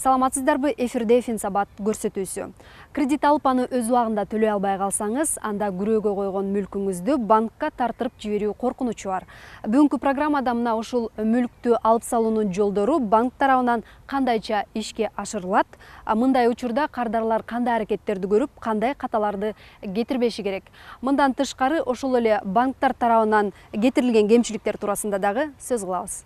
Саламатсыздарбы, эфирде Финсабат көрсөтүүсү. Кредит алып аны өз убагында төлөй албай калсаңыз, анда күрөөгө койгон мүлкүңүздү банкка тартырып жиберүү коркунучу бар. Бүгүнкү программада мына ушул мүлктү алып салуунун жолдору банк тарабынан кандайча ишке ашырылат, мындай учурда кардарлар кандай аракеттерди көрүп, кандай каталарды кетирбеши керек. Мындан тышкары ошол эле банктар тарабынан кетирилген кемчиликтер туурасында дагы сөз кылабыз.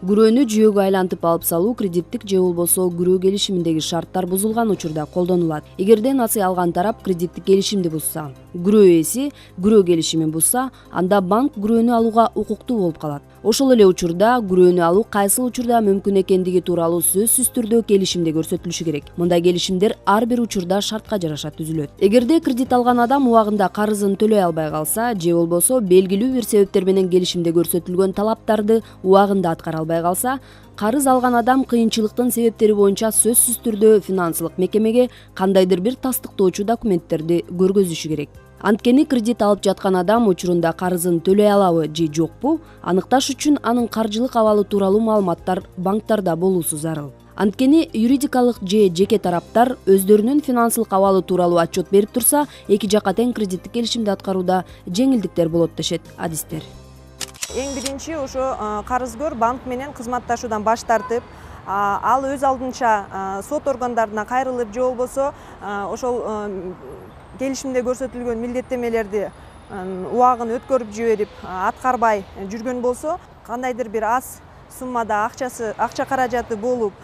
Күрөөнү жүйөгө айлантып алып салуу кредиттик же болбосо күрөө келишиминдеги шарттар бузулган учурда колдонулат. Эгерде насый алган тарап кредиттик келишимди бузса, күрөө ээси күрөө келишимин бузса, анда банк күрөөнү алууга укуктуу болуп калат. Ошол эле учурда күрөөнү алуу кайсыл учурда мүмкүн экендиги тууралуу сөзсүз түрдө келишимде көрсөтүлүшү керек. Мындай келишимдер ар бир учурда шартка жараша түзүлөт. Эгерде кредит алган адам убагында карызын төлөй албай калса, же болбосо белгилүү бир себептер менен келишимде көрсөтүлгөн талаптарды убагында аткара албай калса, карыз алган адам кыйынчылыктын себептери боюнча сөзсүз түрдө финансылык мекемеге кандайдыр бир тастыктоочу документтерди көргөзүшү керек. Анткени кредит алып жаткан адам учурунда карызын төлөй алабы же жокпу аныкташ үчүн анын каржылык абалы тууралуу маалыматтар банктарда болуусу зарыл. Анткени юридикалык же жеке тараптар өздөрүнүн финансылык абалы тууралуу отчет берип турса, эки жакка тең кредиттик келишимди аткарууда жеңилдиктер болот дешет адистер. Эң биринчи ошо карызгөр банк менен кызматташуудан баш тартып, ал өз алдынча сот органдарына кайрылып же болбосо ошол келишимде көрсөтүлгөн милдеттемелерди убагын өткөрүп жиберип аткарбай жүргөн болсо, кандайдыр бир аз суммада акча каражаты болуп,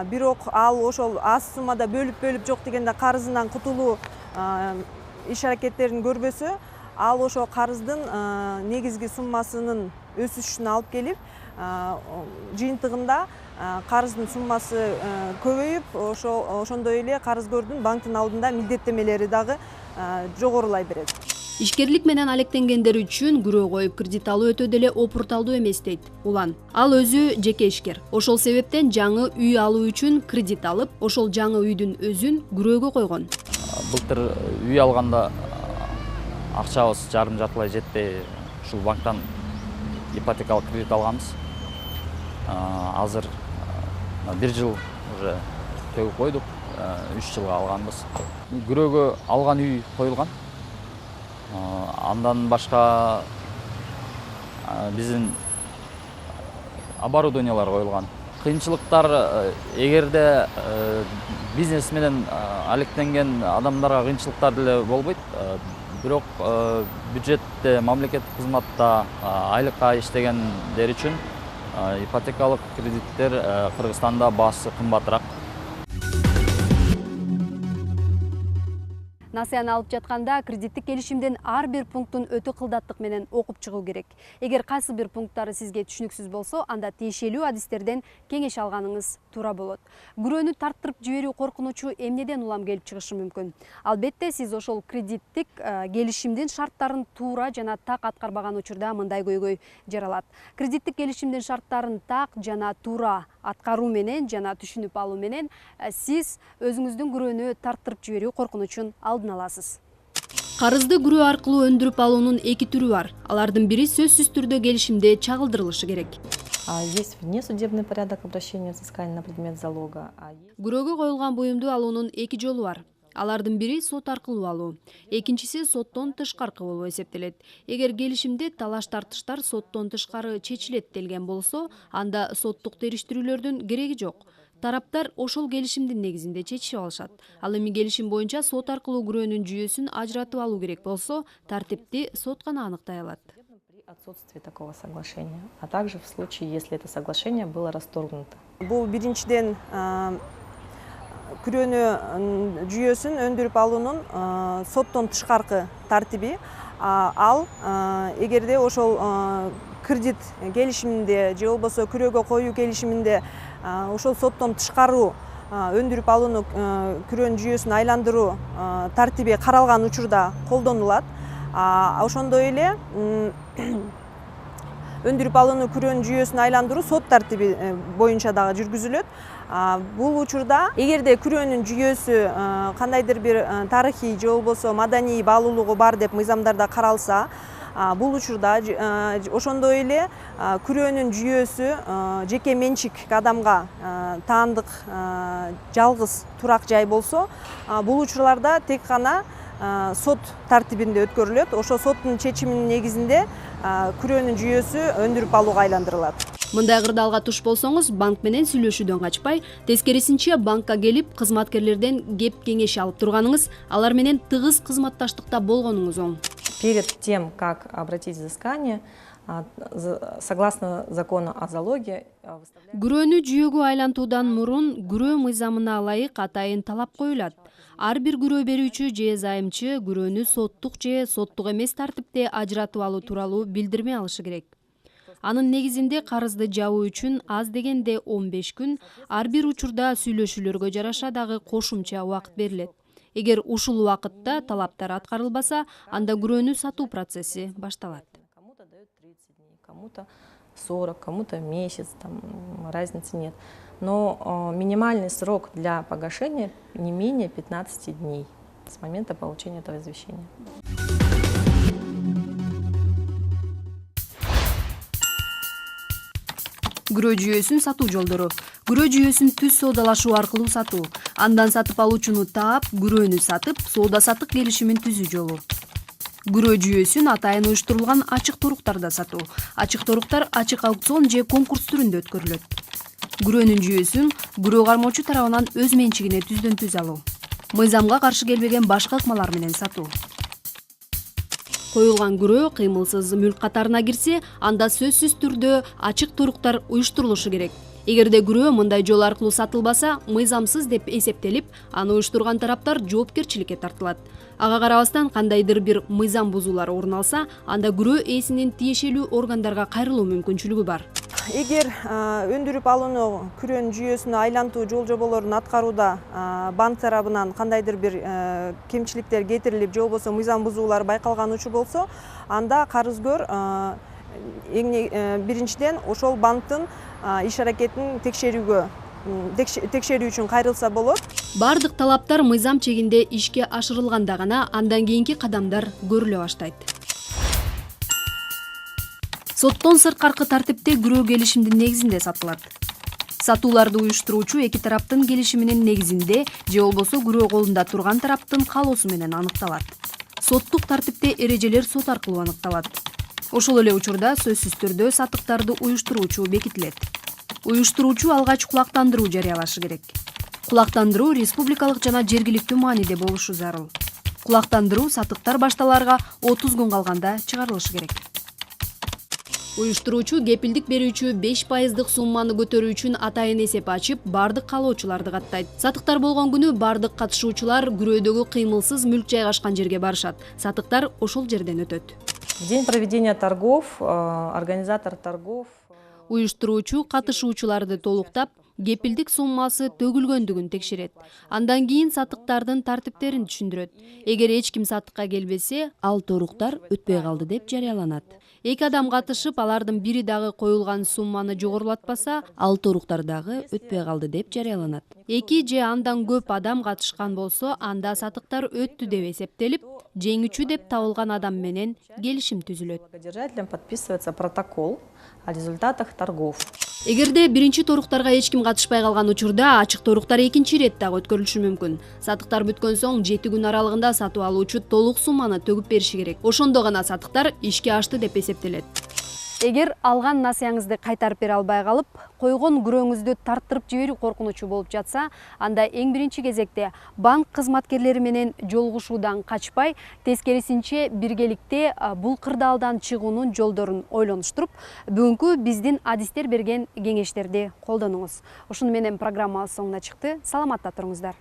бирок ал ошол аз суммада бөлүп жок дегенде карызынан кутулуу иш аракеттерин көрбөсө, ал ошо карыздын негизги суммасынын өсүшүнө алып келип, жыйынтыгында карыздын суммасы көбөйүп, ошондой эле карызгөрдүн банктын алдында милдеттемелери дагы жогорулай берет. Ишкерлик менен алектенгендер үчүн күрөө коюп кредит алуу өтө деле опурталдуу эмес дейт Улан. Ал өзү жеке ишкер. Ошол себептен жаңы үй алуу үчүн кредит алып, ошол жаңы үйдүн өзүн күрөөгө койгон. Былтыр үй алганда акчабыз жарым жартылай жетпей, ушул банктан ипотекалык кредит алганбыз. Азыр 1 жыл уже төгүп койдук, 3 жылга алганбыз. Күрөөгө алган үй коюлган. Андан башка биздин оборудованиялар коюлган. Кыйынчылыктар эгерде бизнес менен алектенген адамдарга кыйынчылыктар деле болбойт. Бирок бюджетте, мамлекеттик кызматта айлыкка иштегендер үчүн ипотекалык кредиттер Кыргызстанда баасы кымбатыраак. Насыяны алып жатканда кредиттик келишимдин ар бир пунктун өтө кылдаттык менен окуп чыгуу керек. Эгер кайсы бир пункттары сизге түшүнүксүз болсо, анда тиешелүү адистерден кеңеш алганыңыз туура болот. Күрөөнү тарттырып жиберүү коркунучу эмнеден улам келип чыгышы мүмкүн? Албетте, сиз ошол кредиттик келишимдин шарттарын туура жана так аткарбаган учурда мындай көйгөй жаралат. Кредиттик келишимдин шарттарын так жана туура аткаруу менен жана түшүнүп алуу менен сиз өзүңүздүн күрөөнү тарттырып жиберүү коркунучун алдын аласыз. Карызды күрөө аркылуу өндүрүп алуунун эки түрү бар. Алардын бири сөзсүз түрдө келишимде чагылдырылышы керек. Есть внесудебный порядок обращения взыскания на предмет залога. Күрөөгө коюлган буюмду алуунун эки жолу бар. Алардын бири сот аркылуу алуу, экинчиси соттон тышкаркы болуп эсептелет. Эгер келишимде талаш-тартыштар соттон тышкары чечилет делген болсо, анда соттук териштирүүлөрдүн кереги жок. Тараптар ошол келишимдин негизинде чечишип алышат. Ал эми келишим боюнча сот аркылуу күрөөнүн жүйөсүн ажыратып алуу керек болсо, тартипти сот гана аныктай алат. При отсутствии такого соглашения, а также в случае, если это соглашение было расторгнуто. Бул биринчиден күрөөнү жүйөсүн өндүрүп алуунун соттон тышкаркы тартиби. Ал эгерде ошол кредит келишиминде же болбосо күрөөгө коюу келишиминде ошол соттон тышкаруу өндүрүп алууну күрөөнүн жүйөсүн айландыруу тартиби каралган учурда колдонулат. Ошондой эле өндүрүп алууну күрөөнүн жүйөсүн айландыруу сот тартиби боюнча дагы жүргүзүлөт. Бул учурда эгерде күрөөнүн жүйөсү кандайдыр бир тарыхый же болбосо маданий баалуулугу бар деп мыйзамдарда каралса, Бул учурда ошондой эле күрөөнүн жүйөсү жеке менчик адамга таандык жалгыз турак жай болсо, бул учурларда тек гана сот тартибинде өткөрүлөт. Ошо соттун чечиминин негизинде күрөөнүн жүйөсү өндүрүп алууга айландырылат. Мындай кырдаалга туш болсоңуз, банк менен сүйлөшүүдөн качпай, тескерисинче банкка келип, кызматкерлерден кеп кеңеш алып турганыңыз, алар менен тыгыз кызматташтыкта болгонуңуз оң. Перед тем, как обратить взыскание, согласно закону о залоге, Күрөөнү жүйөгө айлантуудан мурун күрөө мыйзамына ылайык атайын талап коюлат. Ар бир күрөө берүүчү же зайымчы күрөөнү соттук же соттук эмес тартипте ажыратып алуу тууралуу билдирме алышы керек. Анын негизинде карызды жабуу үчүн аз дегенде 15 күн, ар бир учурда сүйлөшүүлөргө жараша дагы кошумча убакыт берилет. Эгер ушул убакытта талаптар аткарылбаса, анда күрөөнү сатуу процесси башталат. Кому-то дают 30 дней, кому-то 40, кому-то месяц, там разницы нет. Но минимальный срок для погашения не менее 15 дней с момента получения этого извещения. Күрөө жүйөсүн сатуу жолдору. Күрөө жүйөсүн түз соодалашуу аркылуу сатуу. Андан сатып алуучуну таап, күрөөнү сатып, соода-саттык келишимин түзүү жолу. Күрөө жүйөсүн атайын уюштурулган ачык торуктарда сатуу. Ачык торуктар ачык аукцион же конкурс түрүндө өткөрүлөт. Күрөөнүн жүйөсүн күрөө кармоочу тарабынан өз менчигине түздөн түз алуу. Мыйзамга каршы келбеген башка ыкмалар менен сатуу. Коюлган күрөө кыймылсыз мүлк катарына кирсе, анда сөзсүз түрдө ачык торуктар уюштурулушу керек. Эгерде күрөө мындай жол аркылуу сатылбаса, мыйзамсыз деп эсептелип, аны уюштурган тараптар жоопкерчиликке тартылат. Ага карабастан кандайдыр бир мыйзам бузуулар орун алса, анда күрөө ээсинин тиешелүү органдарга кайрылуу мүмкүнчүлүгү бар. Эгер өндүрүп алууну күрөөнүн жүйөсүнө айлантуу жол жоболорун аткарууда банк тарабынан кандайдыр бир кемчиликтер кетирилип, же болбосо мыйзам бузуулар байкалган учур болсо, анда карызгөр биринчиден ошол банктын иш аракетин текшерүү үчүн кайрылса болот. Бардык талаптар мыйзам чегинде ишке ашырылганда гана андан кийинки кадамдар көрүлө баштайт. Соттон сырткаркы тартипте күрөө келишимдин негизинде сатылат. Сатууларды уюштуруучу эки тараптын келишиминин негизинде же болбосо күрөө колунда турган тараптын каалоосу менен аныкталат. Соттук тартипте эрежелер сот аркылуу аныкталат. Ошол эле учурда сөзсүз түрдө сатыктарды уюштуруучу бекитилет. Уюштуруучу алгач кулактандыруу жарыялашы керек. Кулактандыруу республикалык жана жергиликтүү мааниде болушу зарыл. Кулактандыруу сатыктар башталарга 30 күн калганда чыгарылышы керек. Уюштуруучу кепилдик берүүчү 5% сумманы көтөрүү үчүн атайын эсеп ачып, бардык каалоочуларды каттайт. Сатыктар болгон күнү бардык катышуучулар күрөөдөгү кыймылсыз мүлк жайгашкан жерге барышат. Сатыктар ошол жерден өтөт. В день проведения торгов организатор торгов Уюштуруучу катышуучуларды толуктап, кепилдик суммасы төгүлгөндүгүн текшерет. Андан кийин сатыктардын тартиптерин түшүндүрөт. Эгер эч ким сатыкка келбесе, ал торуктар өтпөй калды деп жарыяланат. Эки адам катышып, алардын бири дагы коюлган сумманы жогорулатпаса, ал торуктар дагы өтпөй калды деп жарыяланат. Эки же андан көп адам катышкан болсо, анда сатыктар өттү деп эсептелип, жеңүүчү деп табылган адам менен келишим түзүлөт. Благодержателям подписывается протокол о результатах торгов. Эгерде биринчи торуктарга эч ким катышпай калган учурда, ачык торуктар экинчи ирет дагы өткөрүлүшү мүмкүн. Сатыктар бүткөн соң 7 күн аралыгында сатып алуучу толук сумманы төгүп бериши керек. Ошондо гана сатыктар ишке ашты деп эсептелет. Эгер алган насыяңызды кайтарып бере албай калып, койгон күрөөңүздү тарттырып жиберүү коркунучу болуп жатса, анда эң биринчи кезекте банк кызматкерлери менен жолугушуудан качпай, тескерисинче биргеликте бул кырдаалдан чыгуунун жолдорун ойлонуштуруп, бүгүнкү биздин адистер берген кеңештерди колдонуңуз. Ушуну менен программабыз соңуна чыкты. Саламатта туруңуздар.